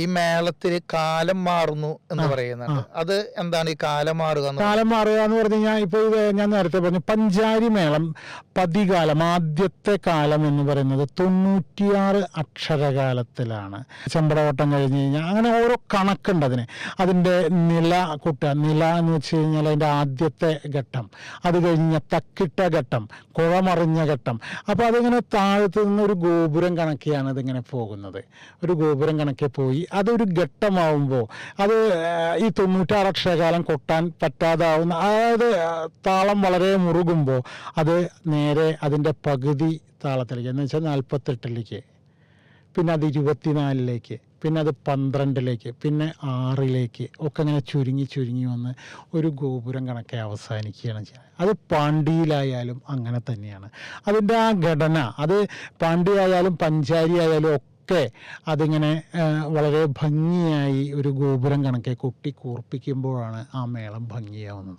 ഈ മേളത്തിന് കാലം മാറുന്നു എന്ന് പറയുന്നുണ്ട്. അത് എന്താണ് ഈ കാലം മാറുക? കാലം മാറുക എന്ന് പറഞ്ഞു കഴിഞ്ഞാൽ ഇപ്പോൾ ഇത് ഞാൻ നേരത്തെ പറഞ്ഞു പഞ്ചാരി മേളം പതികാലം, ആദ്യത്തെ കാലം എന്ന് പറയുന്നത് 96 അക്ഷരകാലത്തിലാണ്. ചെമ്പടവട്ടം കഴിഞ്ഞ് കഴിഞ്ഞാൽ അങ്ങനെ ഓരോ കണക്കുണ്ട് അതിൻ്റെ നില കൂട്ടുക. നില എന്ന് വെച്ച് കഴിഞ്ഞാൽ അതിൻ്റെ ആദ്യത്തെ ഘട്ടം, അത് കഴിഞ്ഞ തക്കിട്ട ഘട്ടം, കുഴമറിഞ്ഞ ഘട്ടം. അപ്പോൾ അതിങ്ങനെ താഴത്ത് നിന്ന് ഒരു ഗോപുരം കണക്കിയാണ് ഇതിങ്ങനെ പോകുന്നത്. ഒരു ഗോപുരം കണക്കെ പോയി അതൊരു ഘട്ടമാവുമ്പോൾ അത് ഈ 96 അക്ഷരകാലം കൊട്ടാൻ പറ്റാതാവുന്ന, അതായത് താളം വളരെ മുറുകുമ്പോൾ അത് നേരെ അതിൻ്റെ പകുതി താളത്തിലേക്ക് എന്ന് വെച്ചാൽ 48ലേക്ക്, പിന്നെ അത് 24ലേക്ക്, പിന്നെ അത് 12ലേക്ക്, പിന്നെ 6ലേക്ക് ഒക്കെ ഇങ്ങനെ ചുരുങ്ങി വന്ന് ഒരു ഗോപുരം കണക്കെ അവസാനിക്കുകയാണ് ചെയ്യുന്നത്. അത് പാണ്ടിയിലായാലും അങ്ങനെ തന്നെയാണ്. അതിൻ്റെ ആ ഘടന, അത് പാണ്ടി ആയാലും പഞ്ചാരി ആയാലും ഒക്കെ അതിങ്ങനെ വളരെ ഭംഗിയായി ഒരു ഗോപുരം കണക്കെ കൊട്ടി കൂർപ്പിക്കുമ്പോഴാണ് ആ മേളം ഭംഗിയാവുന്നത്.